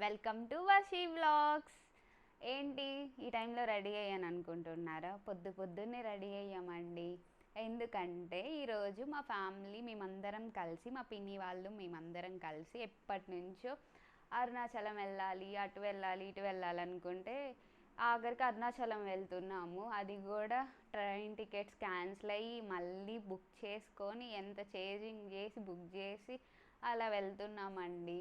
Welcome to వషీ vlogs. ఏంటి ఈ టైంలో రెడీ అయ్యాను అనుకుంటున్నారా? పొద్దున్నే రెడీ అయ్యామండి. ఎందుకంటే ఈరోజు మా ఫ్యామిలీ మేమందరం కలిసి, మా పిన్ని వాళ్ళు మేమందరం కలిసి ఎప్పటి నుంచో అరుణాచలం వెళ్ళాలి, అటు వెళ్ళాలి, ఇటు వెళ్ళాలనుకుంటే ఆఖరికి అరుణాచలం వెళ్తున్నాము. అది కూడా ట్రైన్ టికెట్స్ క్యాన్సిల్ అయ్యి మళ్ళీ బుక్ చేసుకొని ఎంత చేంజింగ్ చేసి బుక్ చేసి అలా వెళ్తున్నామండి.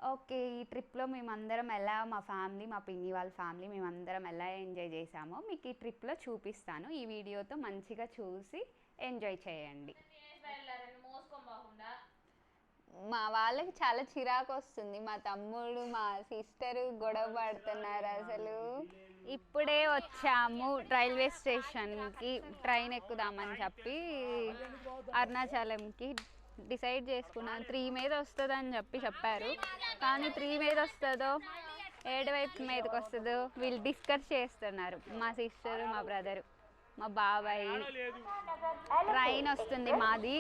ఓకే, ఈ ట్రిప్లో మేమందరం ఎలా, మా ఫ్యామిలీ, మా పిన్ని వాళ్ళ ఫ్యామిలీ మేమందరం ఎలా ఎంజాయ్ చేసామో మీకు ఈ ట్రిప్లో చూపిస్తాను. ఈ వీడియోతో మంచిగా చూసి ఎంజాయ్ చేయండి. మా వాళ్ళకి చాలా చిరాకు వస్తుంది. మా తమ్ముడు, మా సిస్టరు గొడవ పడుతున్నారు. అసలు ఇప్పుడే వచ్చాము రైల్వే స్టేషన్కి, ట్రైన్ ఎక్కుదామని చెప్పి అరుణాచలంకి డిసైడ్ చేసుకున్నాను. 3 మీద వస్తుందని చెప్పారు. కానీ 3 మీద వస్తుందో 7 వైపు మీదకి వస్తుందో వీళ్ళు డిస్కస్ చేస్తున్నారు. మా సిస్టరు, మా బ్రదరు, మా బాబాయ్. ట్రైన్ వస్తుంది మాది.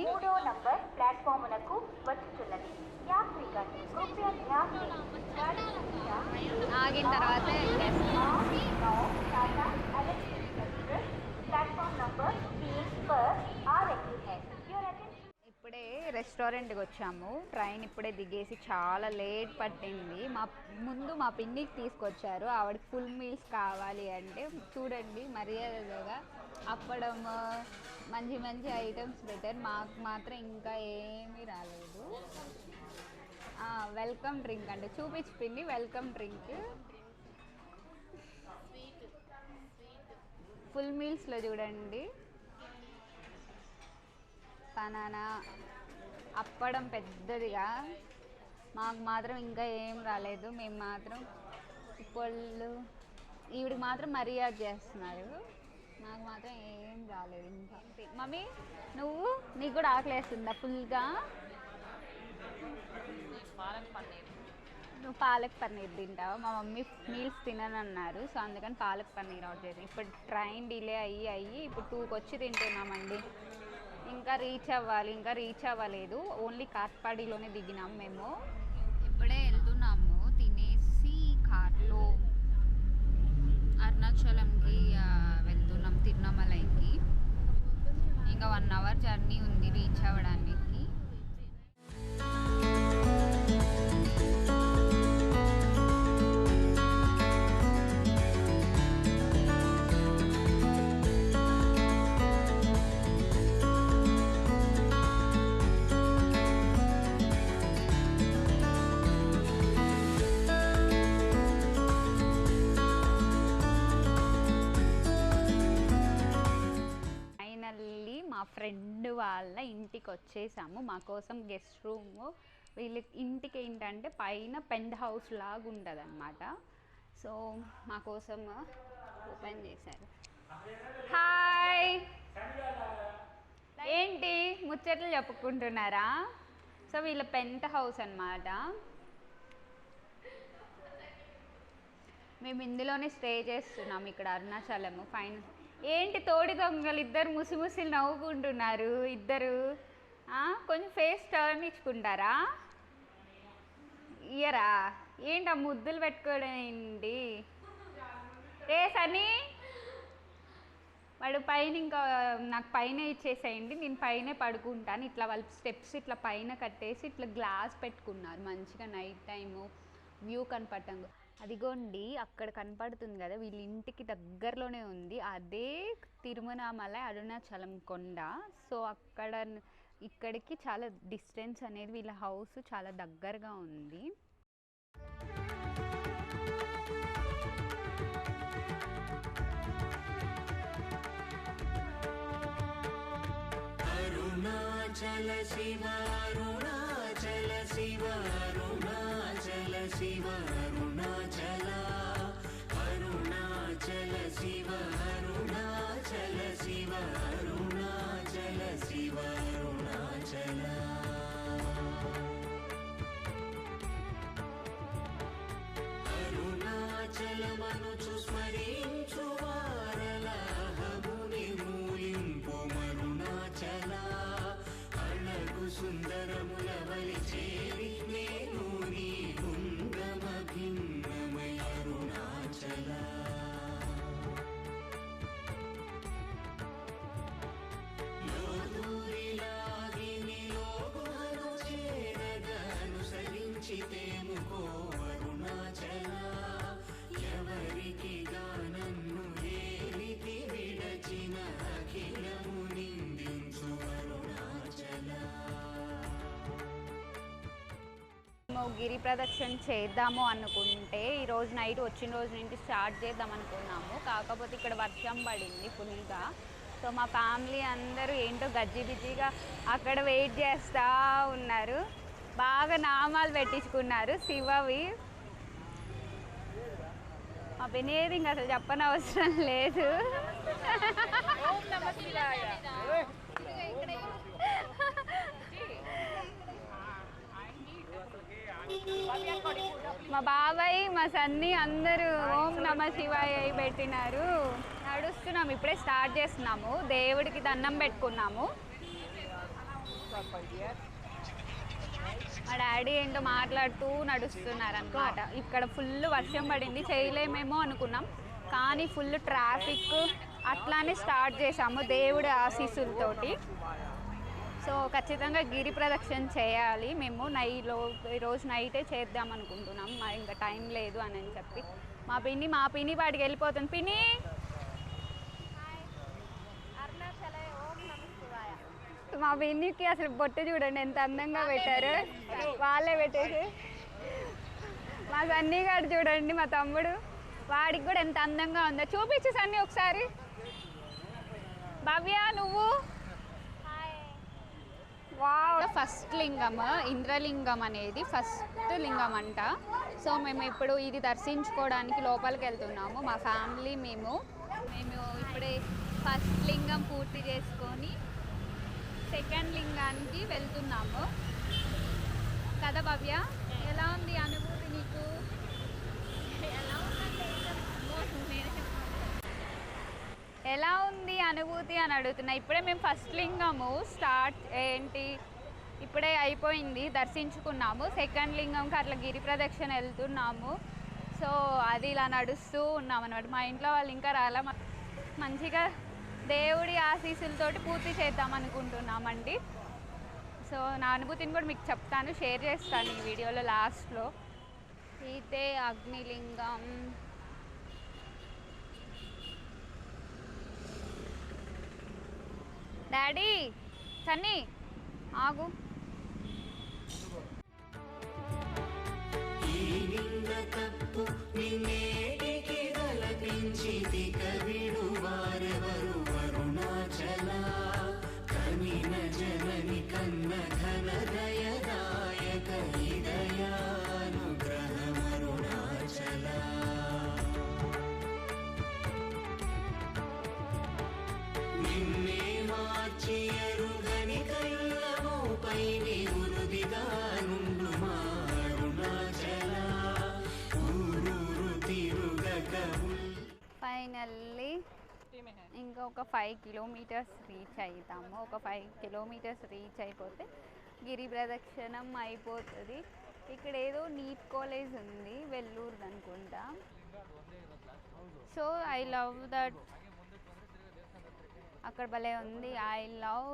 ఆగిన తర్వాత ఇప్పుడే రెస్టారెంట్కి వచ్చాము. ట్రైన్ ఇప్పుడే దిగేసి చాలా లేట్ పట్టింది. మా పిన్నికి తీసుకొచ్చారు. ఆవిడకి ఫుల్ మీల్స్ కావాలి అంటే చూడండి మర్యాదగా అప్పడం, మంచి మంచి ఐటమ్స్ పెట్టారు. మాకు మాత్రం ఇంకా ఏమీ రాలేదు. వెల్కమ్ డ్రింక్ అంటే చూపించి పిన్ని, వెల్కమ్ డ్రింక్. ఫుల్ మీల్స్లో చూడండి బనానా, అప్పడం పెద్దదిగా. మాకు మాత్రం ఇంకా ఏం రాలేదు. మేము మాత్రం పొళ్ళు ఈవిడికి మాత్రం మర్యాద చేస్తున్నారు. నాకు మాత్రం ఏం రాలేదు ఇంకా. మమ్మీ నీకు కూడా ఆకలేస్తుందా ఫుల్గా? నువ్వు పాలక్ పన్నీర్ తింటావా? మా మమ్మీ మీల్స్ తిననన్నారు, సో అందుకని పాలక్ పన్నీర్ ఆర్డర్ చేసాను. ఇప్పుడు ట్రైన్ డిలే అయ్యి ఇప్పుడు 2కి వచ్చి తింటున్నామండి. ఇంకా రీచ్ అవ్వలేదు. ఓన్లీ కాట్పాడిలోనే దిగినాము మేము. ఇప్పుడే వెళ్తున్నాము తినేసి కార్లో అరుణాచలంకి వెళ్తున్నాం, తిరువణమలైకి. ఇంకా 1 అవర్ జర్నీ ఉంది రీచ్ అవ్వడానికి. మా ఫ్రెండ్ వాళ్ళ ఇంటికి వచ్చేసాము. మా కోసం గెస్ట్ రూమ్. వీళ్ళ ఇంటికి ఏంటంటే పైన పెంట్ హౌస్ లాగా ఉంటుంది అన్నమాట. సో మా కోసం ఓపెన్ చేశారు. హాయ్, ఏంటి ముచ్చట్లు చెప్పుకుంటున్నారా? సో వీళ్ళ పెంట్ హౌస్ అన్నమాట. మేము ఇందులోనే స్టే చేస్తున్నాం ఇక్కడ అరుణాచలము. ఫైన్. ఏంటి తోడి దొంగలు ఇద్దరు ముసిముసిలు నవ్వుకుంటున్నారు ఇద్దరు? కొంచెం ఫేస్ టర్న్ ఇచ్చుకుంటారా? ఇయరా ఏంటి ఆ ముద్దులు పెట్టుకోవడం ఏంటి? ఏ సని, వాడు పైన ఇంకా నాకు పైన ఇచ్చేసేయండి, నేను పైనే పడుకుంటాను. ఇట్లా వాళ్ళ స్టెప్స్ ఇట్లా పైన కట్టేసి ఇట్లా గ్లాస్ పెట్టుకున్నారు. మంచిగా నైట్ టైము వ్యూ కనపడటంగా. అదిగోండి అక్కడ కనపడుతుంది కదా, వీళ్ళ ఇంటికి దగ్గరలోనే ఉంది. అదే తిరువణమలై అరుణాచలం కొండ. సో ఇక్కడికి చాలా డిస్టెన్స్ అనేది, వీళ్ళ హౌస్ చాలా దగ్గరగా ఉంది. అరుణాచల శివ, అరుణాచల శివ, అరుణాచల శివ, అరుణాచల, అరుణాచల శివ, అరుణాచల శివ, అరుణాచల శివ, అరుణాచల. అరుణాచలమనుచు స్మరించు వారలాహముని మూలింపు మరుణాచల. అళగు సుందరముల వలి చేరి నేను నీ గుండమభిం మేము గిరి ప్రదక్షిణ చేద్దాము అనుకుంటే ఈరోజు నైట్ వచ్చిన రోజు నుంచి స్టార్ట్ చేద్దాం అనుకున్నాము. కాకపోతే ఇక్కడ వర్షం పడింది ఫుల్గా. సో మా ఫ్యామిలీ అందరూ ఏంటో గజ్జి బిజ్జిగా అక్కడ వెయిట్ చేస్తూ ఉన్నారు. బాగా నామాలు పెట్టించుకున్నారు శివవి. మా పిన్నేది ఇంకా అసలు చెప్పనవసరం లేదు. మా బాబాయ్ మా సన్ని అందరూ ఓం నమ శివాయ పెట్టినారు. నడుస్తున్నాము, ఇప్పుడే స్టార్ట్ చేస్తున్నాము. దేవుడికి దండం పెట్టుకున్నాము. మా డాడీ ఏంటో మాట్లాడుతూ నడుస్తున్నారు అన్నమాట. ఇక్కడ ఫుల్ వర్షం పడింది, చేయలేమేమో అనుకున్నాం, కానీ ఫుల్ ట్రాఫిక్. అట్లానే స్టార్ట్ చేసాము దేవుడి ఆశీస్సులతోటి. సో ఖచ్చితంగా గిరి ప్రదక్షిణ చేయాలి మేము. ఈరోజు నైటే చేద్దాం అనుకుంటున్నాం, మరి ఇంకా టైం లేదు అని చెప్పి. మా పిన్ని వాడికి వెళ్ళిపోతుంది. పిన్ని మా పిన్నికి అసలు బొట్టు చూడండి ఎంత అందంగా పెట్టారు, వాళ్ళే పెట్టేసి. మా సన్నీ గారు చూడండి, మా తమ్ముడు, వాడికి కూడా ఎంత అందంగా ఉందో. చూపించు సన్నీ ఒకసారి. భవ్య నువ్వు వావ్. ఫస్ట్ లింగం ఇంద్రలింగం అనేది ఫస్ట్ లింగం అంట. సో మేము ఇప్పుడు ఇది దర్శించుకోవడానికి లోపలికి వెళ్తున్నాము. మా ఫ్యామిలీ మేము ఇప్పుడే ఫస్ట్ లింగం పూర్తి చేసుకొని సెకండ్ లింగానికి వెళ్తున్నాము కదా భవ్య. ఎలా ఉంది అనుభూతి నీకు? ఎలా ఉంది అనుభూతి అని అడుగుతున్నా. ఇప్పుడే మేము ఫస్ట్ లింగము స్టార్ట్ ఇప్పుడే అయిపోయింది, దర్శించుకున్నాము. సెకండ్ లింగంకి అట్లా గిరి ప్రదక్షిణ వెళ్తున్నాము. సో అది ఇలా నడుస్తూ ఉన్నాం అన్నమాట. మా ఇంట్లో వాళ్ళు ఇంకా రాలా. మంచిగా దేవుడి ఆశీస్సులతోటి పూర్తి చేద్దాం అనుకుంటున్నామండి. సో నా అనుభూతిని కూడా మీకు చెప్తాను, షేర్ చేస్తాను ఈ వీడియోలో లాస్ట్లో. ఇదే అగ్నిలింగం. డాడీ సన్నీ ఆగు. ఫైనల్లీ ఇంకొక 5 కిలోమీటర్స్ రీచ్ అవుతాము. ఒక 5 కిలోమీటర్స్ రీచ్ అయిపోతే గిరి ప్రదక్షిణం అయిపోతుంది. ఇక్కడ ఏదో నీట్ కాలేజ్ ఉంది, వెల్లూరుది అనుకుంటా. సో ఐ లవ్ దట్, అక్కడ భలే ఉంది. I love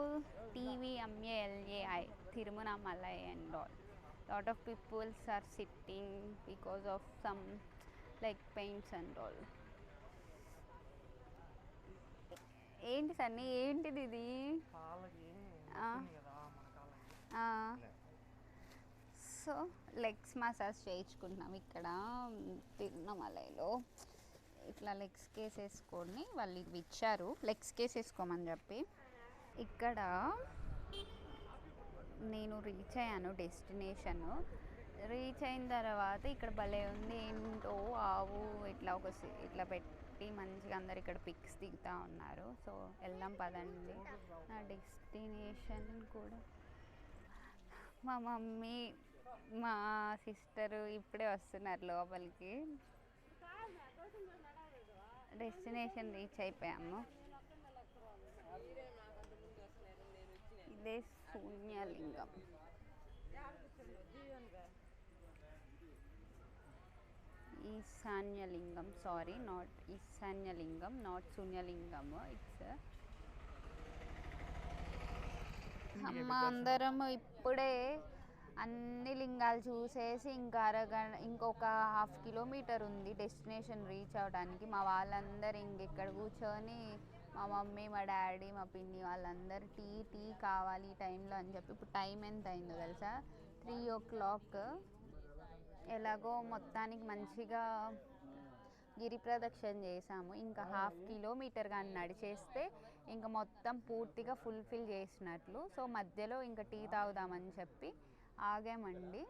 TVMALAI Thiruvannamalai and all. Lot of peoples are sitting because of some like paints and all. ఏంటి సన్నీ, ఏంటిది ఇది? సో లెగ్స్ మసాజ్ చేయించుకుంటున్నాం ఇక్కడ తిరువన్నామలైలో. ఇట్లా లెగ్స్ కేసేసుకొని వాళ్ళు ఇవి ఇచ్చారు, లెగ్స్ కేసేసుకోమని చెప్పి. ఇక్కడ నేను రీచ్ అయ్యాను డెస్టినేషన్. రీచ్ అయిన తర్వాత ఇక్కడ భలే ఉంది, ఏంటో ఆవు ఇట్లా పెట్టి మంచిగా అందరు ఇక్కడ పిక్స్ దిగుతూ ఉన్నారు. సో వెళ్దాం పదండి. నా డెస్టినేషన్ కూడా మా మమ్మీ మా సిస్టరు ఇప్పుడే వస్తున్నారు లోపలికి. డెస్టినేషన్ రీచ్ అయిపోయాము. ఇదే శూన్యలింగం. ఈశాన్యలింగం, సారీ, నాట్ ఈశాన్యలింగం, నాట్ శూన్యలింగం. ఇట్స్ అమ్మ అందరం ఇప్పుడే అన్ని లింగాలు చూసేసి ఇంకొక 1/2 కిలోమీటర్ ఉంది డెస్టినేషన్ రీచ్ అవ్వడానికి. మా వాళ్ళందరూ ఇక్కడ కూర్చొని, మా మమ్మీ, మా డాడీ, మా పిన్ని వాళ్ళందరూ టీ కావాలి ఈ టైంలో అని చెప్పి. ఇప్పుడు టైం ఎంత అయిందో తెలుసా? 3 o'clock. ఎలాగో మొత్తానికి మంచిగా గిరి ప్రదక్షిణ చేసాము. ఇంకా 1/2 కిలోమీటర్ కానీ నడిచేస్తే ఇంకా మొత్తం పూర్తిగా ఫుల్ఫిల్ చేసినట్లు. సో మధ్యలో ఇంకా టీ తాగుదామని చెప్పి ఆగామండి.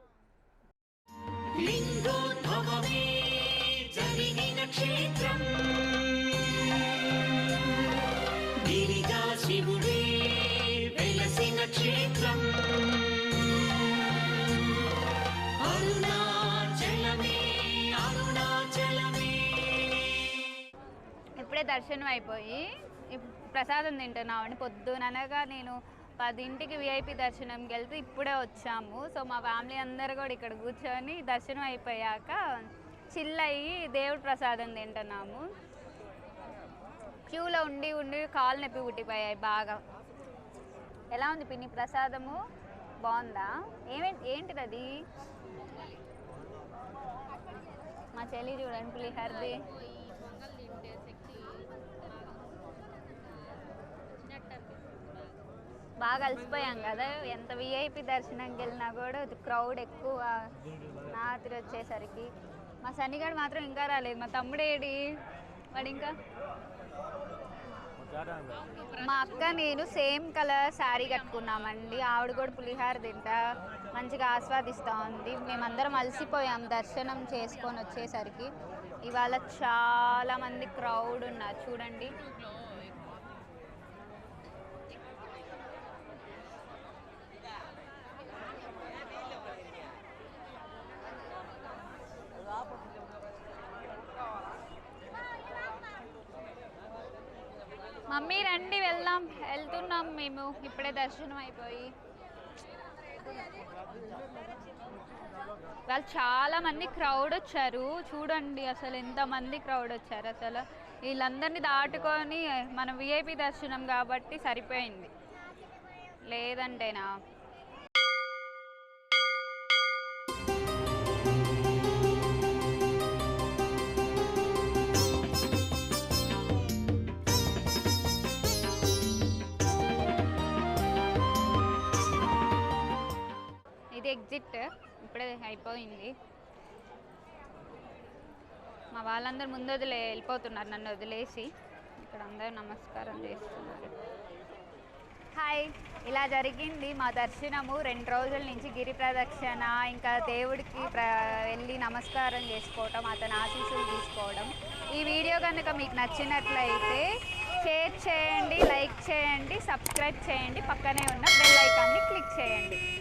ఇప్పుడే దర్శనం అయిపోయి ప్రసాదం తింటున్నామండి. పొద్దుననగా నేను 10ంటికి విఐపి దర్శనంకి వెళ్తే ఇప్పుడే వచ్చాము. సో మా ఫ్యామిలీ అందరూ కూడా ఇక్కడ కూర్చొని దర్శనం అయిపోయాక చిల్ అయ్యి దేవుడి ప్రసాదం తింటున్నాము. క్యూలో ఉండి ఉండి కాళ్ళు నొప్పి పుట్టిపోయాయి బాగా. ఎలా ఉంది పిన్ని ప్రసాదము? బాగుందా? ఏంటిది అది? మా చెల్లి చూడండి పులిహోరది. బాగా అలసిపోయాం కదా, ఎంత విఐపి దర్శనంకి వెళ్ళినా కూడా క్రౌడ్ ఎక్కువ రాత్రి వచ్చేసరికి. మా సన్నిగాడు మాత్రం ఇంకా రాలేదు. మా తమ్ముడేడి వాడు ఇంకా. మా అక్క నేను సేమ్ కలర్ శారీ కట్టుకున్నామండి. ఆవిడ కూడా పులిహార తింటా మంచిగా ఆస్వాదిస్తూ ఉంది. మేమందరం అలసిపోయాం దర్శనం చేసుకొని వచ్చేసరికి. ఇవాళ చాలామంది క్రౌడ్ ఉన్నారు చూడండి. మమ్మీ రండి వెళ్తున్నాం మేము. ఇప్పుడే దర్శనం అయిపోయి. వాళ్ళు చాలా మంది క్రౌడ్ వచ్చారు చూడండి. అసలు ఎంతమంది క్రౌడ్ వచ్చారు. అసలు వీళ్ళందరినీ దాటుకొని మన విఐపి దర్శనం కాబట్టి సరిపోయింది, లేదంటేనా. ఇది ఎగ్జిట్ ఇప్పుడే అయిపోయింది. మా వాళ్ళందరూ ముందు వెళ్ళిపోతున్నారు నన్ను వదిలేసి. ఇక్కడ అందరూ నమస్కారం చేస్తున్నారు. హాయ్, ఇలా జరిగింది మా దర్శనము. 2 రోజుల నుంచి గిరి ప్రదక్షిణ, ఇంకా దేవుడికి వెళ్ళి నమస్కారం చేసుకోవటం, అతని ఆశీస్సులు తీసుకోవడం. ఈ వీడియో కనుక మీకు నచ్చినట్లయితే షేర్ చేయండి, లైక్ చేయండి, సబ్స్క్రైబ్ చేయండి, పక్కనే ఉన్న బెల్ ఐకాన్ని క్లిక్ చేయండి.